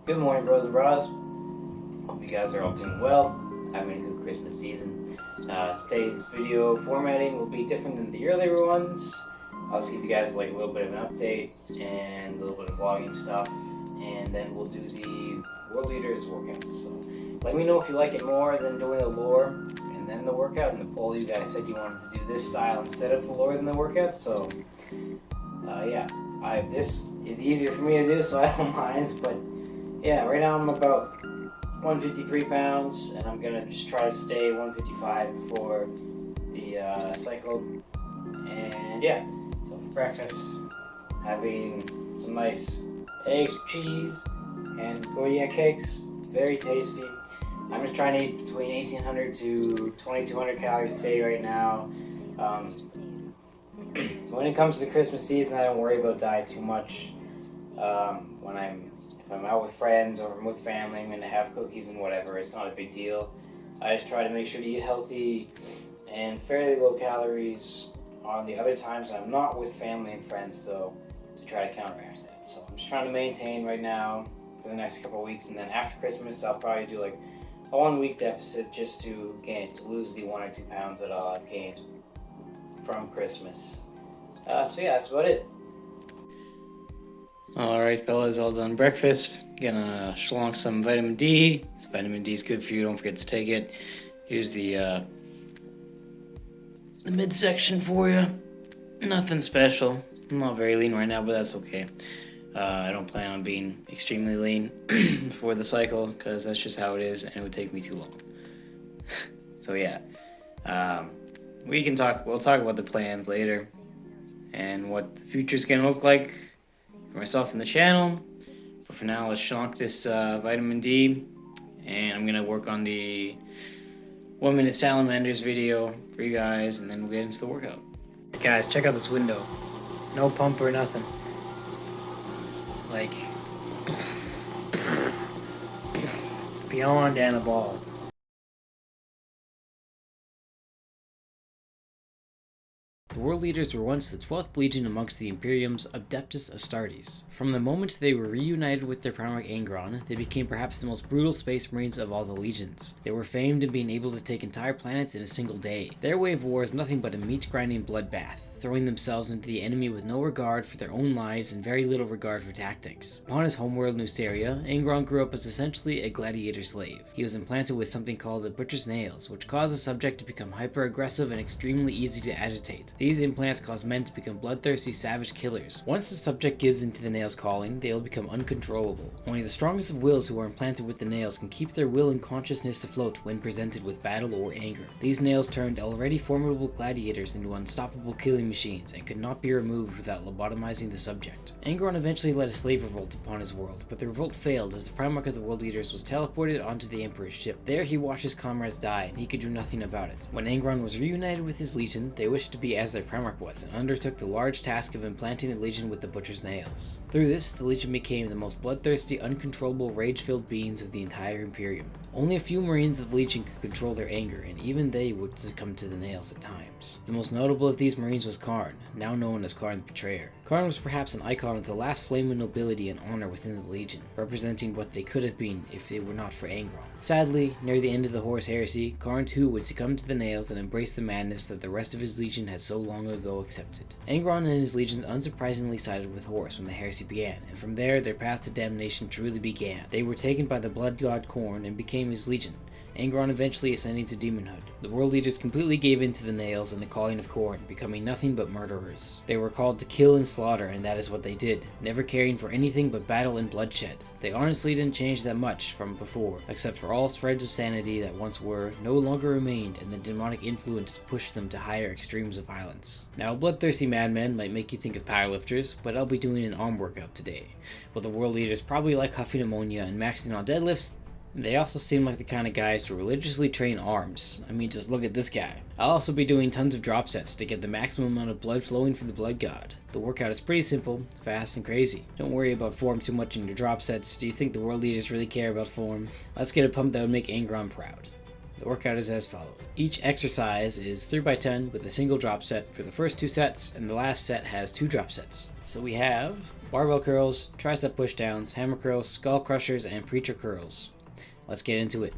Good morning, bros and bras. Hope you guys are all doing well, having a good Christmas season. Today's video formatting will be different than the earlier ones. I'll just give you guys like a little bit of an update and a little bit of vlogging stuff, and then we'll do the World Leaders workout. So let me know if you like it more than doing the lore and then the workout. In the poll, you guys said you wanted to do this style instead of the lore than the workout. So this is easier for me to do, so I don't mind. But yeah, right now I'm about 153 pounds, and I'm gonna just try to stay 155 before the cycle. And yeah, so for breakfast, having some nice eggs, cheese, and Goya cakes. Very tasty. I'm just trying to eat between 1,800 to 2,200 calories a day right now. When it comes to the Christmas season, I don't worry about diet too much. If I'm out with friends or I'm with family, I'm gonna have cookies and whatever. It's not a big deal. I just try to make sure to eat healthy and fairly low calories on the other times I'm not with family and friends, though, to try to counteract that. So I'm just trying to maintain right now for the next couple of weeks, and then after Christmas, I'll probably do like a 1 week deficit just to lose the 1 or 2 pounds that I'll have gained from Christmas. So yeah, that's about it. Alright fellas, all done breakfast. Gonna schlonk some vitamin D. This vitamin D is good for you, don't forget to take it. Here's the midsection for you. Nothing special. I'm not very lean right now, but that's okay. I don't plan on being extremely lean for the cycle, because that's just how it is, and it would take me too long. So yeah, we'll talk about the plans later and what the future's gonna look like for myself and the channel. But for now, let's schlonk this vitamin D, and I'm gonna work on the 1 minute salamanders video for you guys, and then we'll get into the workout. Guys, check out this window. No pump or nothing. It's like beyond anabolic. The World Leaders were once the 12th Legion amongst the Imperium's Adeptus Astartes. From the moment they were reunited with their Primarch Angron, they became perhaps the most brutal space marines of all the legions. They were famed in being able to take entire planets in a single day. Their way of war is nothing but a meat-grinding bloodbath, throwing themselves into the enemy with no regard for their own lives and very little regard for tactics. Upon his homeworld Nuceria, Angron grew up as essentially a gladiator slave. He was implanted with something called the Butcher's Nails, which cause the subject to become hyper-aggressive and extremely easy to agitate. These implants cause men to become bloodthirsty savage killers. Once the subject gives into the nails' calling, they will become uncontrollable. Only the strongest of wills who are implanted with the nails can keep their will and consciousness afloat when presented with battle or anger. These nails turned already formidable gladiators into unstoppable killing machines and could not be removed without lobotomizing the subject. Angron eventually led a slave revolt upon his world, but the revolt failed as the Primarch of the World Leaders was teleported onto the Emperor's ship. There he watched his comrades die, and he could do nothing about it. When Angron was reunited with his legion, they wished to be as their Primarch was, and undertook the large task of implanting the legion with the Butcher's Nails. Through this, the legion became the most bloodthirsty, uncontrollable, rage-filled beings of the entire Imperium. Only a few marines of the legion could control their anger, and even they would succumb to the nails at times. The most notable of these marines was Karn, now known as Karn the Betrayer. Karn was perhaps an icon of the last flame of nobility and honor within the legion, representing what they could have been if it were not for Angron. Sadly, near the end of the Horus Heresy, Karn too would succumb to the nails and embrace the madness that the rest of his legion had so long ago accepted. Angron and his legion unsurprisingly sided with Horus when the heresy began, and from there their path to damnation truly began. They were taken by the blood god Khorne and became his legion, Angron eventually ascending to demonhood. The World Leaders completely gave in to the nails and the calling of Khorne, becoming nothing but murderers. They were called to kill and slaughter, and that is what they did, never caring for anything but battle and bloodshed. They honestly didn't change that much from before, except for all threads of sanity that once were, no longer remained, and the demonic influence pushed them to higher extremes of violence. Now, bloodthirsty madmen might make you think of powerlifters, but I'll be doing an arm workout today. While the World Leaders probably like huffing ammonia and maxing on deadlifts, they also seem like the kind of guys to religiously train arms. I mean, just look at this guy. I'll also be doing tons of drop sets to get the maximum amount of blood flowing from the blood god. The workout is pretty simple, fast, and crazy. Don't worry about form too much in your drop sets. Do you think the World Leaders really care about form? Let's get a pump that would make Angron proud. The workout is as follows. Each exercise is 3x10 with a single drop set for the first 2 sets, and the last set has 2 drop sets. So we have barbell curls, tricep pushdowns, hammer curls, skull crushers, and preacher curls. Let's get into it.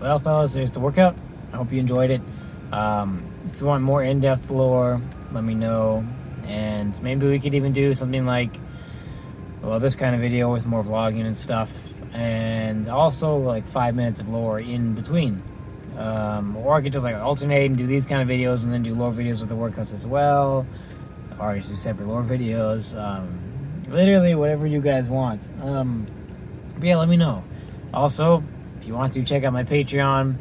Well, fellas, there's the workout. I hope you enjoyed it. If you want more in-depth lore, let me know. And maybe we could even do something like, well, this kind of video with more vlogging and stuff. And also like 5 minutes of lore in between. Or I could just like alternate and do these kind of videos and then do lore videos with the workouts as well. Or just do separate lore videos. Literally whatever you guys want. But yeah, let me know. Also, if you want to check out my Patreon,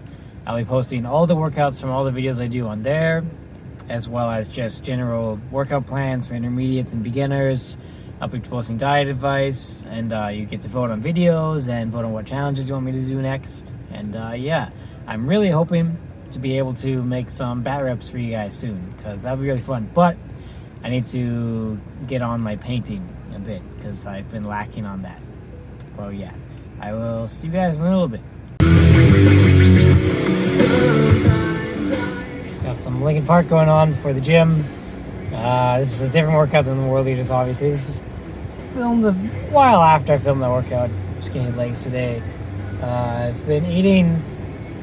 I'll be posting all the workouts from all the videos I do on there, as well as just general workout plans for intermediates and beginners. I'll be posting diet advice, and you get to vote on videos and vote on what challenges you want me to do next. And yeah, I'm really hoping to be able to make some bat reps for you guys soon, because that'll be really fun. But I need to get on my painting a bit, because I've been lacking on that. Well, yeah, I will see you guys in a little bit. Got some Linkin Park going on for the gym. This is a different workout than the World Eaters, obviously. This is filmed a while after I filmed that workout. Skinny legs today. I've been eating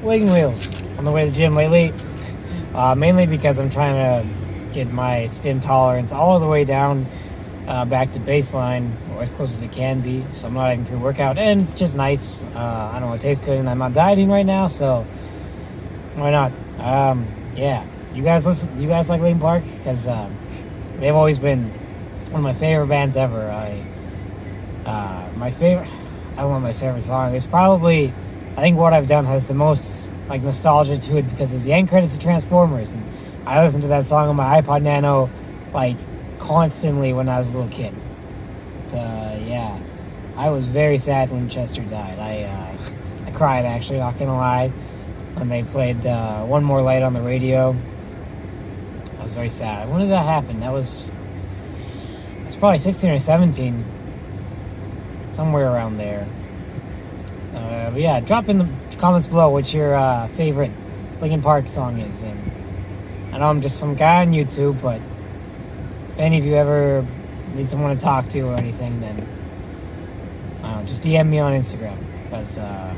wagon wheels on the way to the gym lately, mainly because I'm trying to get my stim tolerance all the way down back to baseline, or as close as it can be, so I'm not having pre-workout, and it's just nice. I don't know, it tastes good, and I'm not dieting right now, so why not? Yeah, you guys like Linkin Park? Because they've always been one of my favorite bands ever. My favorite song is probably, I think What I've Done has the most like nostalgia to it, because it's the end credits of Transformers, and I listened to that song on my iPod Nano like constantly when I was a little kid. But, yeah, I was very sad when Chester died. I cried, actually, not gonna lie, when they played One More Light on the radio. I was very sad. When did that happen? It's probably 16 or 17, somewhere around there. But yeah, drop in the comments below what your favorite Linkin Park song is. And I know I'm just some guy on YouTube, but if any of you ever need someone to talk to or anything, then just DM me on Instagram, because I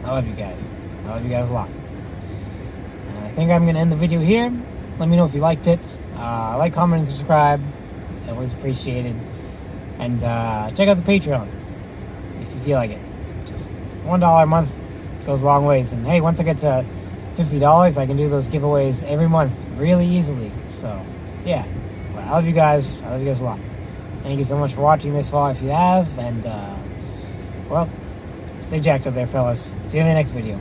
love you guys. I love you guys a lot. And I think I'm going to end the video here. Let me know if you liked it. Like, comment, and subscribe. Always appreciated. And check out the Patreon if you feel like it. Just $1 a month goes a long ways. And hey, once I get to $50, I can do those giveaways every month really easily. So yeah, but I love you guys. I love you guys a lot. Thank you so much for watching this far if you have. And well, stay jacked up there, fellas. See you in the next video.